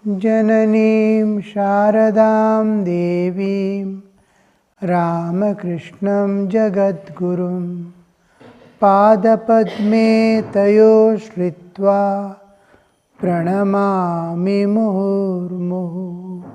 Jananim Sharadam Devim Ramakrishnam Jagadgurum Padapadme Tayo Shritva Pranamami Muhurmuhu.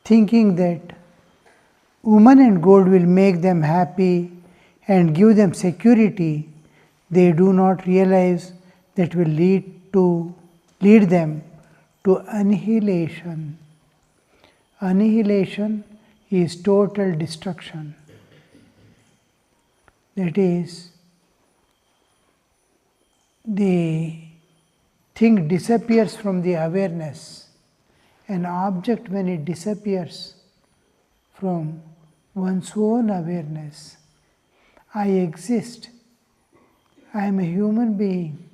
Thinking that woman and gold will make them happy and give them security, they do not realize that will lead them to annihilation. Annihilation is total destruction. That is, the thing disappears from the awareness. An object, when it disappears from one's own awareness, I exist, I am a human being.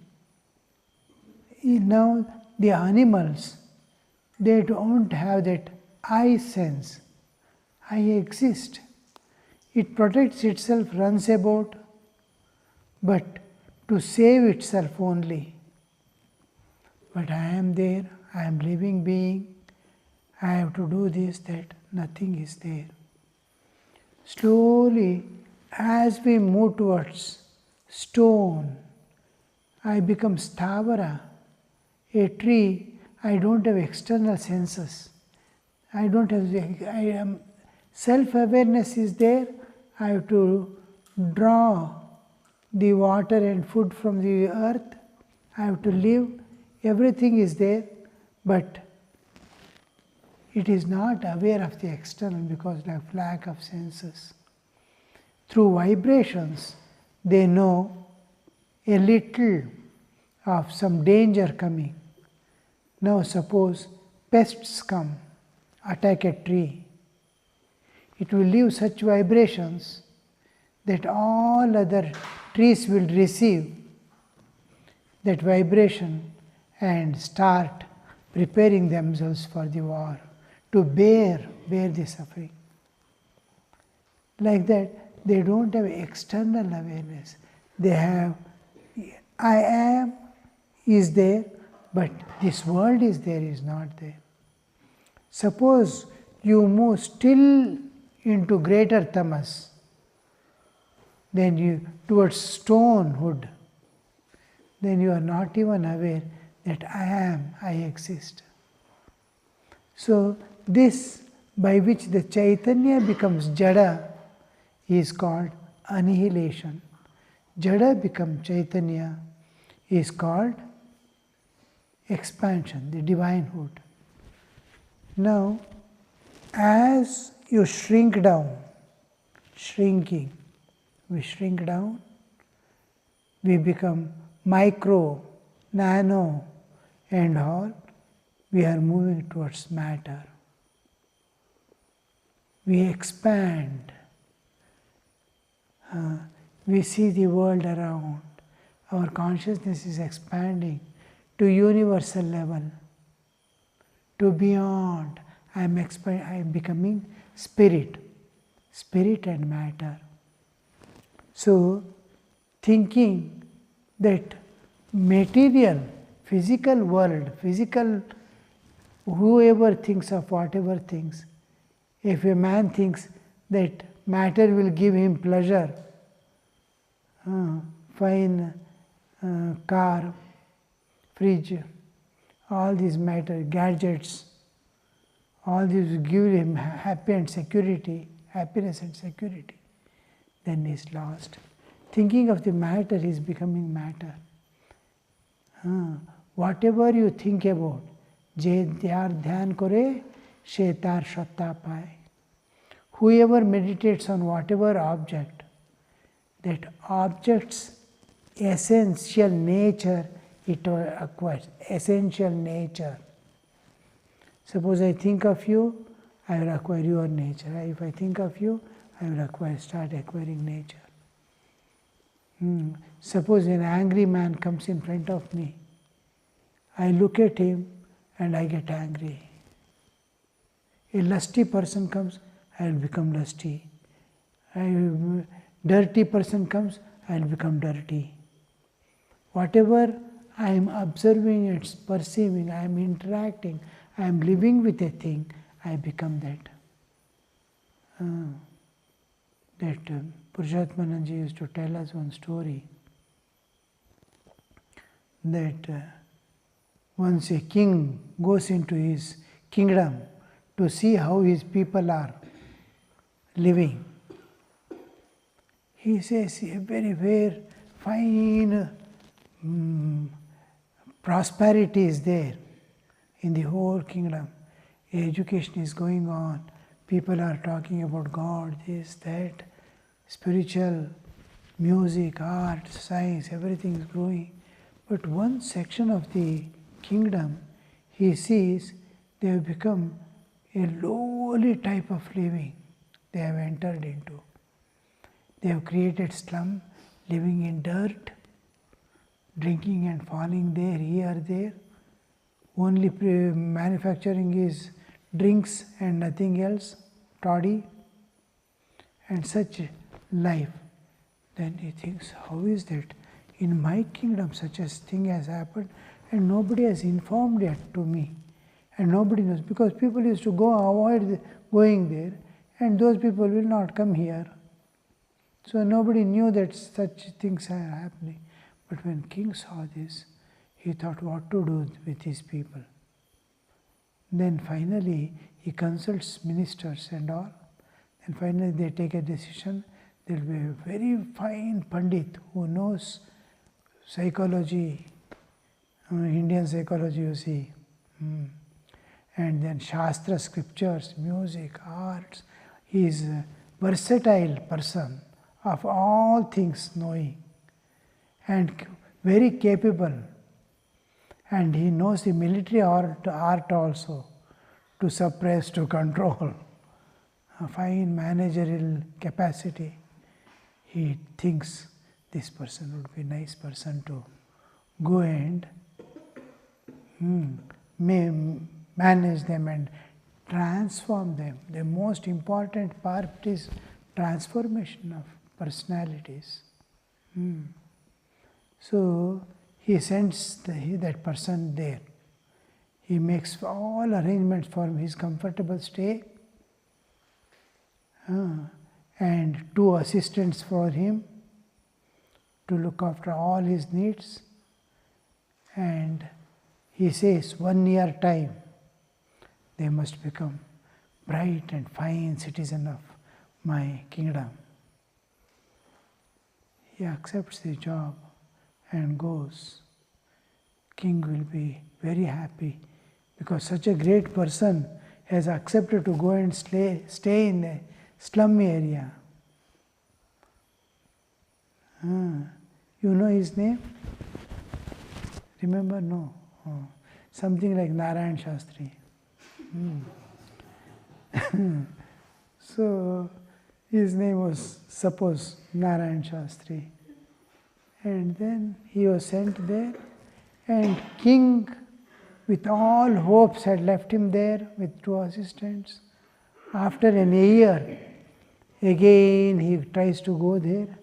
Now the animals, they don't have that I sense, I exist. It protects itself, runs about, but to save itself only. But I am there, I am living being, I have to do this, that, nothing is there. Slowly, as we move towards stone, I become stavara, a tree. I don't have external senses. I am self-awareness is there. I have to draw the water and food from the earth. I have to live. Everything is there, but it is not aware of the external because of lack of senses. Through vibrations, they know a little of some danger coming. Now suppose pests come, attack a tree. It will leave such vibrations that all other trees will receive that vibration and start preparing themselves for the war, to bear the suffering. Like that, they don't have external awareness. They have, I am is there, but this world is there, is not there. Suppose you move still into greater tamas, then you towards stonehood, then you are not even aware that I am, I exist. So this by which the Chaitanya becomes Jada is called annihilation. Jada becomes Chaitanya is called expansion, the divinehood. Now, as you shrink down, we shrink down, we become micro, nano, and all, we are moving towards matter. We expand. We see the world around. Our consciousness is expanding to universal level, to beyond. I am becoming spirit and matter. So, thinking that material, physical world, whoever thinks of whatever thinks, if a man thinks that matter will give him pleasure, fine car, fridge, all these matter, gadgets, all these will give him happiness and security, then he is lost. Thinking of the matter is becoming matter. Whatever you think about, je dhyan kore, she tar satta paye. Whoever meditates on whatever object, that object's essential nature it acquires essential nature. Suppose I think of you, I will acquire your nature. If I think of you, I will start acquiring nature. Suppose an angry man comes in front of me. I look at him and I get angry. A lusty person comes, I will become lusty. A dirty person comes, I will become dirty. Whatever I am observing and perceiving, I am interacting, I am living with a thing, I become that. Purushottanandaji used to tell us one story that once a king goes into his kingdom to see how his people are living. He says a very fine prosperity is there in the whole kingdom. Education is going on. People are talking about God, this, that, spiritual, music, art, science, everything is growing. But one section of the kingdom, he sees they have become a lowly type of living they have entered into. They have created slum, living in dirt, drinking and falling there, here, there. Only manufacturing is drinks and nothing else, toddy, and such life. Then he thinks, how is that? In my kingdom such a thing has happened and nobody has informed yet to me. And nobody knows, because people used to avoid going there, and those people will not come here. So nobody knew that such things are happening. But when king saw this, he thought what to do with his people. Then finally he consults ministers and all, and finally they take a decision. There will be a very fine Pandit who knows psychology, Indian psychology, you see. And then Shastra, scriptures, music, arts. He is a versatile person, of all things knowing, and very capable. And he knows the military art also, to suppress, to control. A fine managerial capacity. He thinks this person would be a nice person to go and manage them and transform them. The most important part is transformation of personalities. So he sends that person there. He makes all arrangements for his comfortable stay, and 2 assistants for him to look after all his needs. And he says 1 year time they must become bright and fine citizen of my kingdom. He accepts the job and goes. King will be very happy because such a great person has accepted to go and stay in a slum area. You know his name? Remember? No. Something like Narayan Shastri. So his name was, suppose, Narayan Shastri. And then he was sent there, and king with all hopes had left him there with 2 assistants. After a year, again he tries to go there,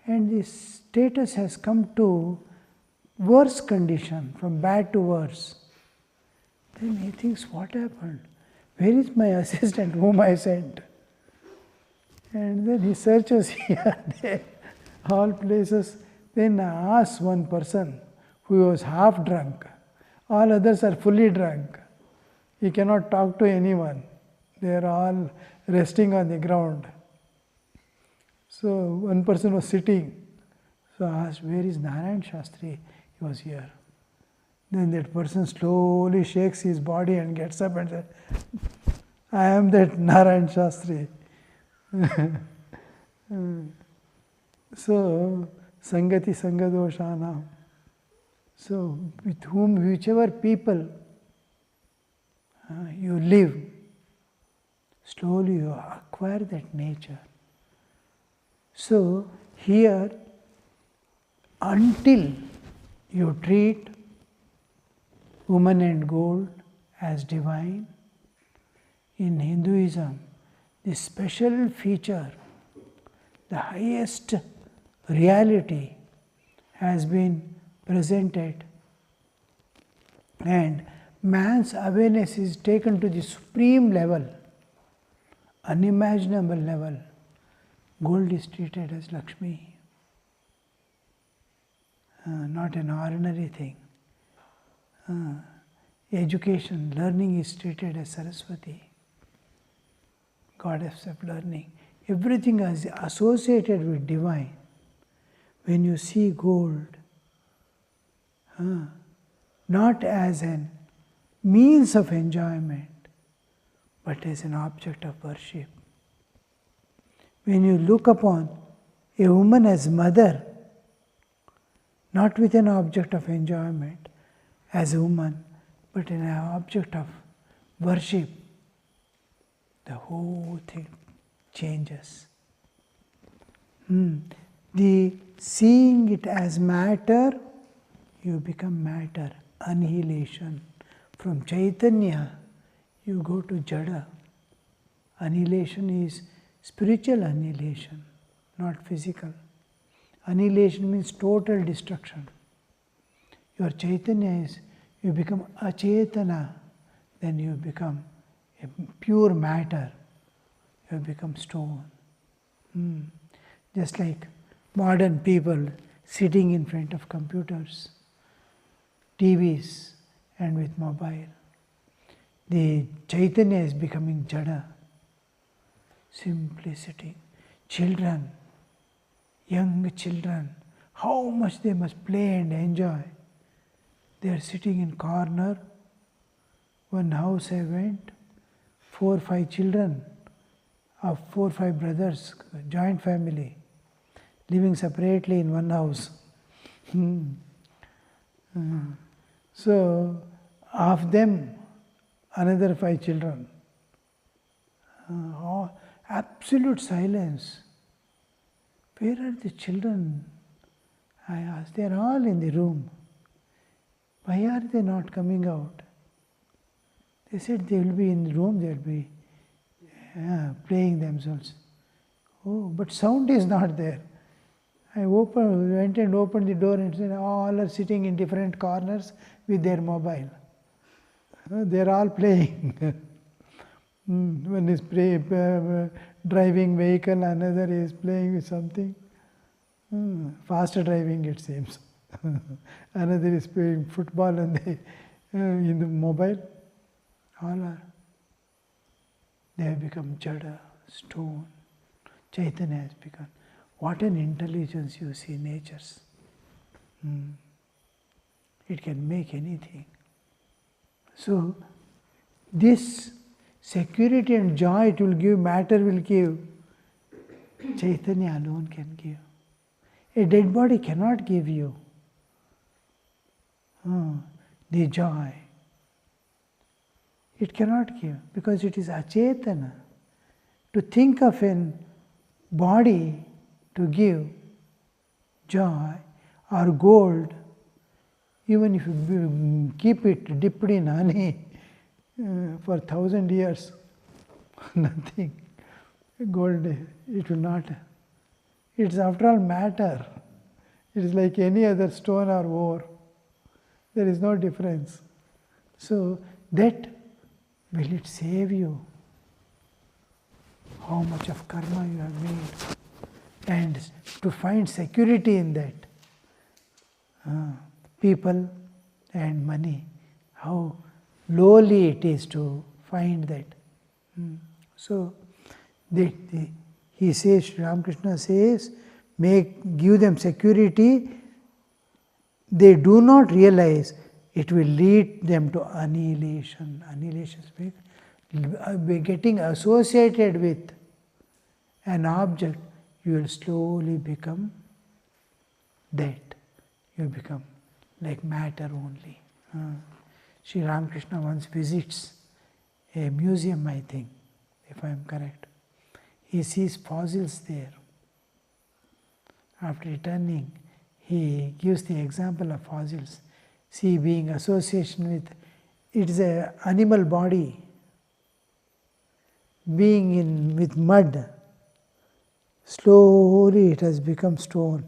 and the status has come to worse condition, from bad to worse. Then he thinks, what happened? Where is my assistant whom I sent? And then he searches here, there, all places. Then asks one person who was half drunk. All others are fully drunk. He cannot talk to anyone. They are all resting on the ground. So one person was sitting. So I asked, where is Narayan Shastri? He was here. Then that person slowly shakes his body and gets up and says, I am that Narayan Shastri. So, Sangati Sangadoshanam. So, with whom, whichever people you live, slowly you acquire that nature. So, here, until you treat woman and gold as divine, in Hinduism, the special feature, the highest reality has been presented, and man's awareness is taken to the supreme level, unimaginable level. Gold is treated as Lakshmi, not an ordinary thing. Education, learning is treated as Saraswati, goddess of learning. Everything is associated with divine. When you see gold, not as an means of enjoyment, but as an object of worship. When you look upon a woman as mother, not with an object of enjoyment as a woman, but an object of worship, the whole thing changes. The seeing it as matter, you become matter, annihilation. From Chaitanya, you go to Jada. Annihilation is spiritual annihilation, not physical. Annihilation means total destruction. Your Chaitanya is, you become achetana, then you become a pure matter, you become stone. Just like modern people sitting in front of computers, TVs, and with mobile. The Chaitanya is becoming Jada, simplicity. Children, young children, how much they must play and enjoy. They are sitting in corner. One house I went, 4 or 5 children of 4 or 5 brothers, joint family, living separately in one house. So, of them, another 5 children. Absolute silence. Where are the children? I asked. They are all in the room. Why are they not coming out? They said they will be in the room, they will be playing themselves. Oh, but sound is not there. I went and opened the door and said, all are sitting in different corners with their mobile. They are all playing. One is driving vehicle, another is playing with something. Faster driving, it seems. Another is playing football and in the mobile. All are. They have become Jada, stone. Chaitanya has become. What an intelligence you see natures. It can make anything. So, this security and joy it will give, matter will give, Chaitanya alone can give. A dead body cannot give you the joy. It cannot give because it is achetana. To think of a body to give joy or gold, even if you keep it dipped in honey for 1,000 years, nothing. Gold, it will not. It's after all matter. It is like any other stone or ore. There is no difference. So that, will it save you? How much of karma you have made? And to find security in that, people and money, how lowly it is to find that. So, he says, Ramakrishna says, give them security. They do not realize it will lead them to annihilation. Annihilation is getting associated with an object, you will slowly become dead. You become like matter only. Sri Ramakrishna once visits a museum, I think, if I am correct. He sees fossils there. After returning, he gives the example of fossils. See, being association with, it is an animal body, being with mud, slowly it has become stone.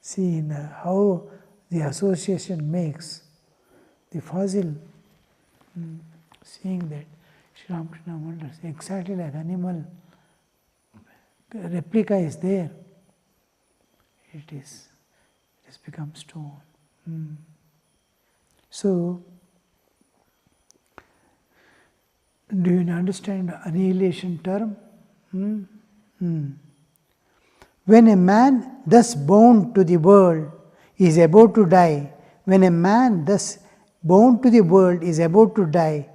See how the association makes the fossil. Seeing that, Sri Ramakrishna wonders, exactly like animal, replica is there. It has become stone. So, do you understand the annihilation term? When a man thus bound to the world is about to die, when a man thus bound to the world is about to die,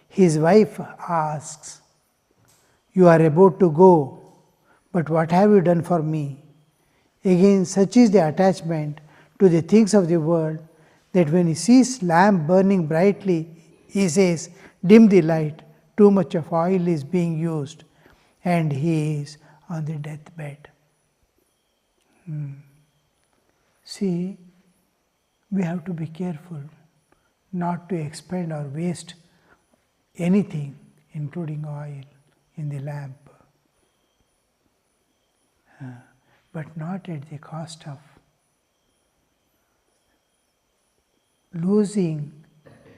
his wife asks, "You are about to go, but what have you done for me?" Again, such is the attachment to the things of the world that when he sees lamp burning brightly, he says, "Dim the light, too much of oil is being used," and he is on the deathbed. See, we have to be careful not to expend or waste anything, including oil, in the lamp. But not at the cost of losing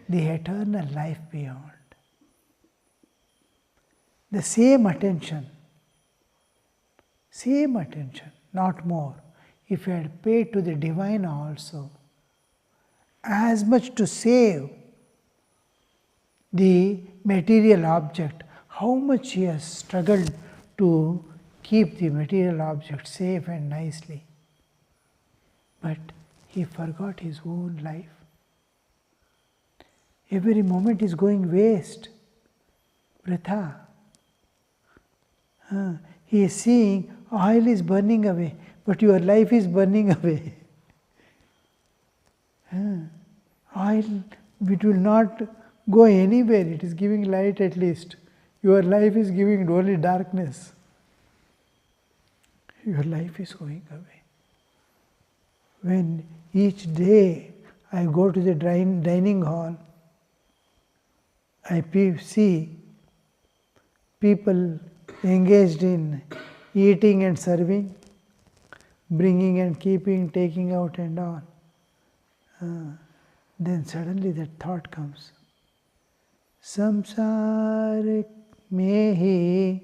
the eternal life beyond. The same attention, not more, if you had paid to the divine also, as much to save the material object, how much he has struggled to keep the material object safe and nicely. But he forgot his own life. Every moment is going waste. Vritha. He is seeing oil is burning away, but your life is burning away. Oil, it will not go anywhere, it is giving light at least. Your life is giving only darkness. Your life is going away. When each day I go to the dining hall, I see people engaged in eating and serving, bringing and keeping, taking out and on. Then suddenly that thought comes. Samsar में ही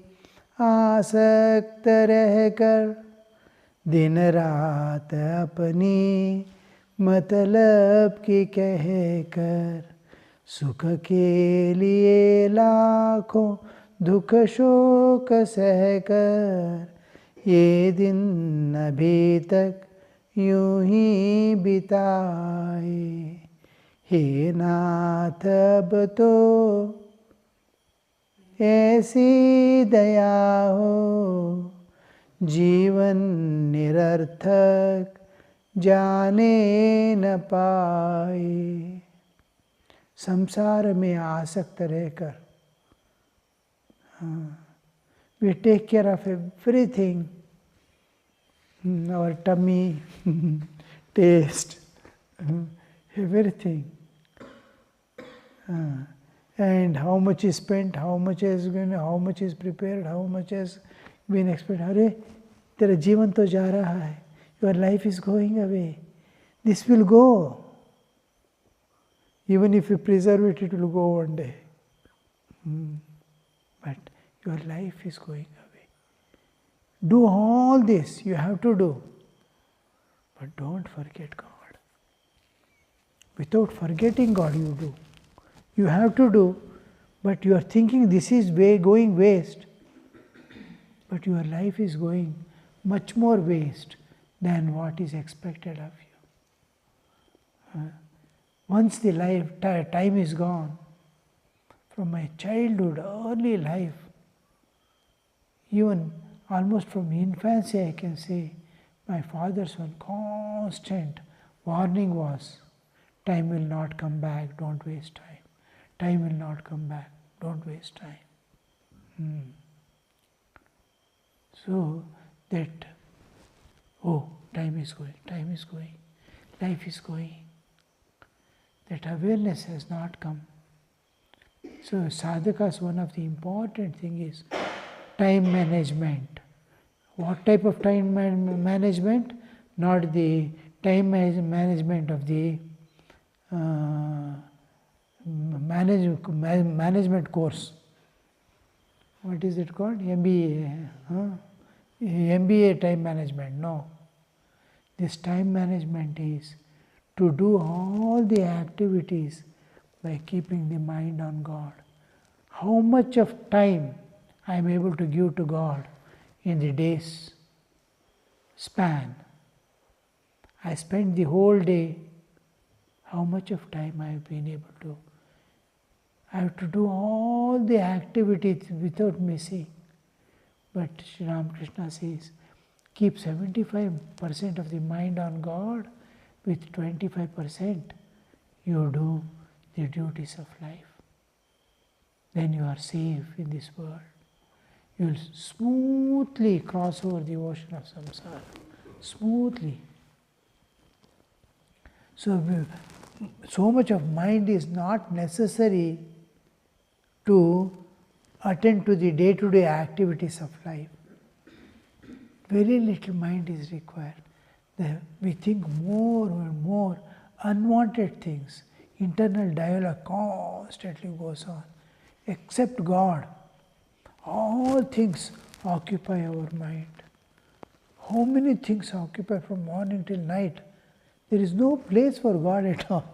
आसक्त रहकर दिन रात अपनी मतलब की कहकर सुख के लिए लाखों दुख शोक सहकर ये दिन अभी तक यूं ही बिताए हे नाथ अब तो ऐसी दया हो जीवन निरर्थक जाने न पाए. संसार में आसक्त रहकर we take care of everything, our tummy, taste, everything. And how much is spent, how much is prepared, how much has been expected. अरे तेरा जीवन तो जा रहा है, your life is going away. This will go. Even if you preserve it, it will go one day. But your life is going away. Do all this, you have to do. But don't forget God. Without forgetting God, you do. You have to do, but you are thinking this is going waste. But your life is going much more waste than what is expected of you. Once the time is gone, from my childhood, early life, even almost from infancy I can say, My father's one constant warning was, time will not come back, don't waste time. Time will not come back, don't waste time. So that, oh, time is going, life is going. That awareness has not come. So sadhaka's one of the important thing is time management. What type of time management? Not the time management of the management course. What is it called? MBA. MBA time management. No. This time management is to do all the activities by keeping the mind on God. How much of time I am able to give to God in the day's span? I spend the whole day. How much of time I have been able to? I have to do all the activities without missing. But Sri Ramakrishna says, keep 75% of the mind on God, with 25% you do the duties of life. Then you are safe in this world. You will smoothly cross over the ocean of samsara. Smoothly. So much of mind is not necessary to attend to the day-to-day activities of life. Very little mind is required. We think more and more unwanted things. Internal dialogue constantly goes on. Except God, all things occupy our mind. How many things occupy from morning till night? There is no place for God at all.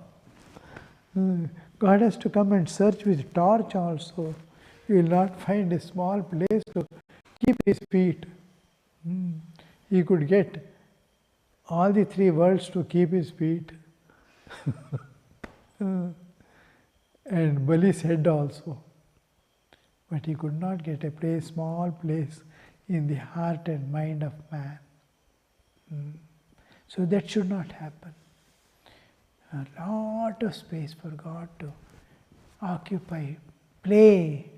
God has to come and search with torch also. You will not find a small place to keep his feet. He could get all the three worlds to keep his feet. And Bali's head also. But he could not get a place, small place in the heart and mind of man. So that should not happen. A lot of space for God to occupy, play.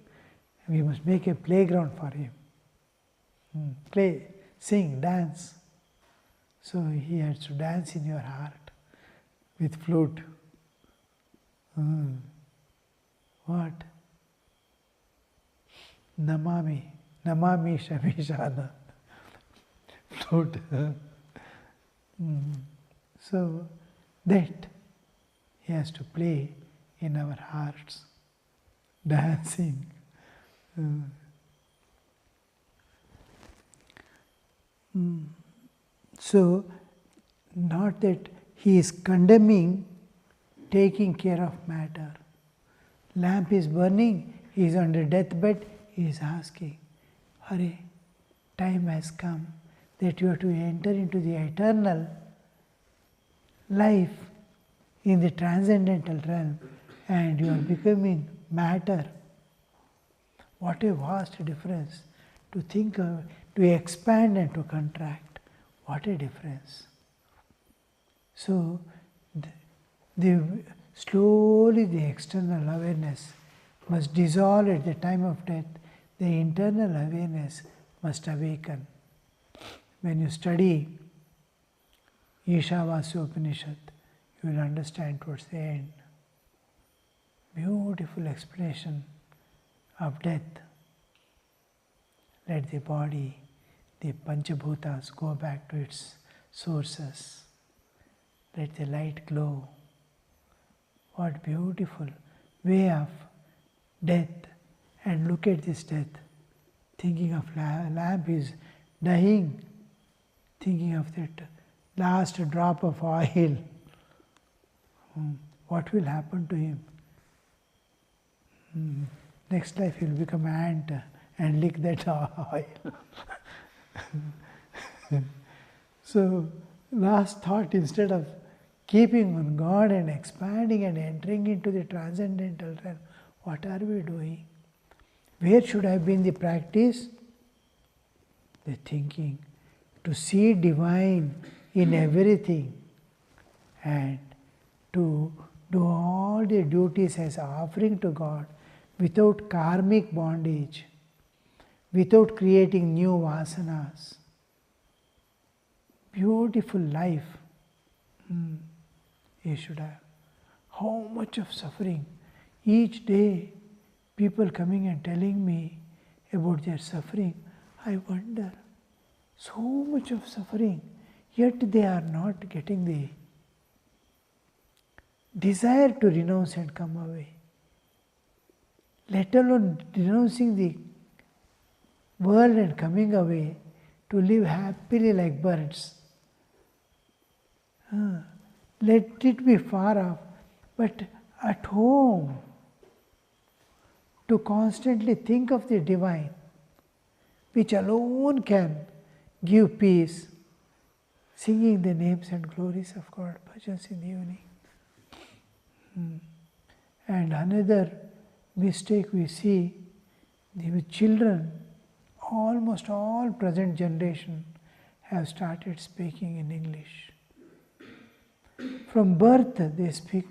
We must make a playground for him. Play, sing, dance. So he has to dance in your heart with flute. What? Namami Shamishana. Flute. So that he has to play in our hearts, dancing. So, not that he is condemning taking care of matter. Lamp is burning, he is under deathbed, he is asking, Hare, time has come that you are to enter into the eternal life in the transcendental realm, and you are becoming matter. What a vast difference to think of, to expand and to contract. What a difference. So, slowly the external awareness must dissolve at the time of death. The internal awareness must awaken. When you study Ishavasya Upanishad, you will understand towards the end. Beautiful explanation of death. Let the body, the Panchabhutas, go back to its sources. Let the light glow. What beautiful way of death. And look at this death. Thinking of lamp is dying. Thinking of that last drop of oil. What will happen to him? Next life he will become ant and lick that oil. So, last thought, instead of keeping on God and expanding and entering into the transcendental realm, what are we doing? Where should have been the practice? The thinking to see divine in everything and to do all the duties as offering to God without karmic bondage, without creating new vasanas. Beautiful life you should have. How much of suffering. Each day people coming and telling me about their suffering, I wonder, so much of suffering, yet they are not getting the desire to renounce and come away. Let alone renouncing the world and coming away to live happily like birds. Let it be far off, but at home, to constantly think of the divine, which alone can give peace, singing the names and glories of God, bhajans in the evening. And another mistake we see with children, almost all present generation have started speaking in English. From birth they speak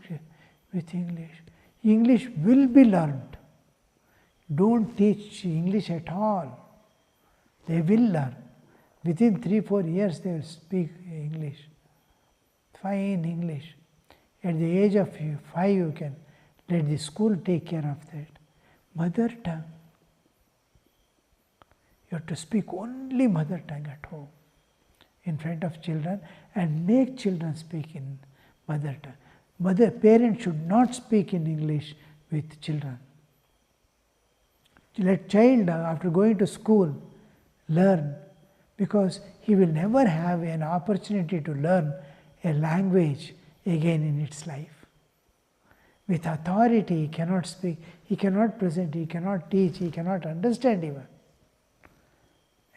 with English. English will be learned. Don't teach English at all. They will learn. Within 3-4 years they will speak English. Fine English. At the age of 5 you can let the school take care of that. Mother tongue. You have to speak only mother tongue at home in front of children and make children speak in mother tongue. Parents should not speak in English with children. Let child after going to school learn, because he will never have an opportunity to learn a language again in its life. With authority he cannot speak, he cannot present, he cannot teach, he cannot understand even.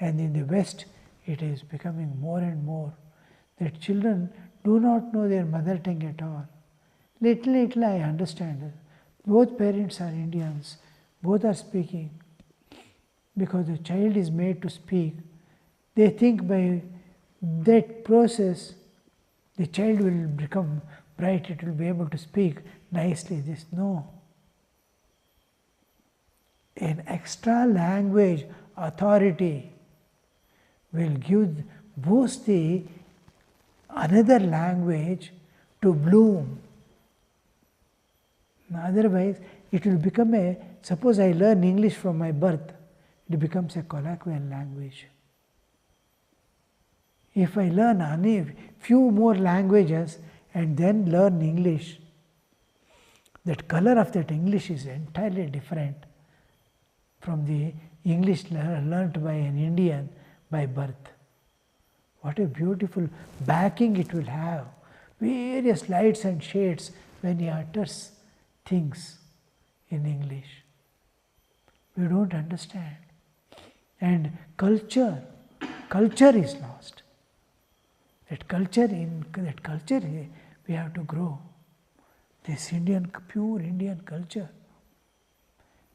And in the West it is becoming more and more that children do not know their mother tongue at all. Little I understand. Both parents are Indians, both are speaking. Because the child is made to speak, they think by that process the child will become bright, it will be able to speak nicely. No. An extra language authority will boost the another language to bloom. Otherwise, it will become suppose I learn English from my birth, it becomes a colloquial language. If I learn a few more languages and then learn English, that color of that English is entirely different from the English learnt by an Indian by birth. What a beautiful backing it will have, various lights and shades when he utters things in English. We don't understand. And culture is lost. That culture we have to grow. This pure Indian culture,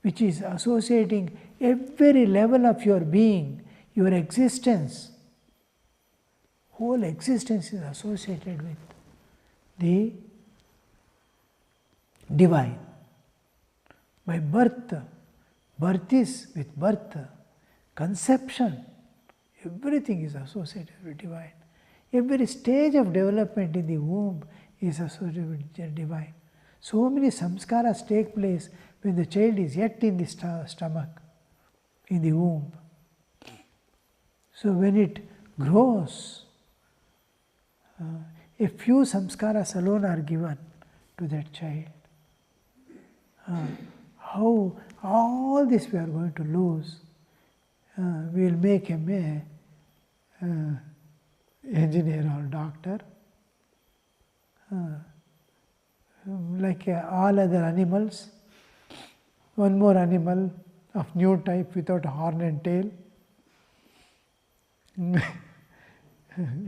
which is associating every level of your being, your existence. Whole existence is associated with the divine. By birth is with birth. Conception, everything is associated with divine. Every stage of development in the womb is associated with the divine. So many samskaras take place when the child is yet in the stomach, in the womb. So when it grows, a few samskaras alone are given to that child. How all this we are going to lose. We will make him an engineer or doctor, like all other animals. One more animal of new type without horn and tail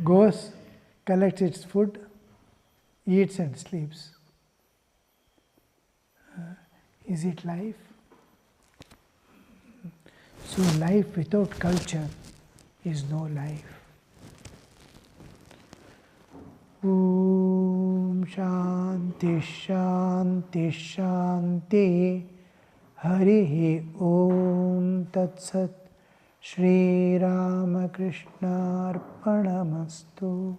goes, collects its food, eats and sleeps. Is it life? So life without culture is no life. Om Shanti Shanti Shanti. Harihi Om Tat Sat. Shri Ramakrishna Arpanamastu.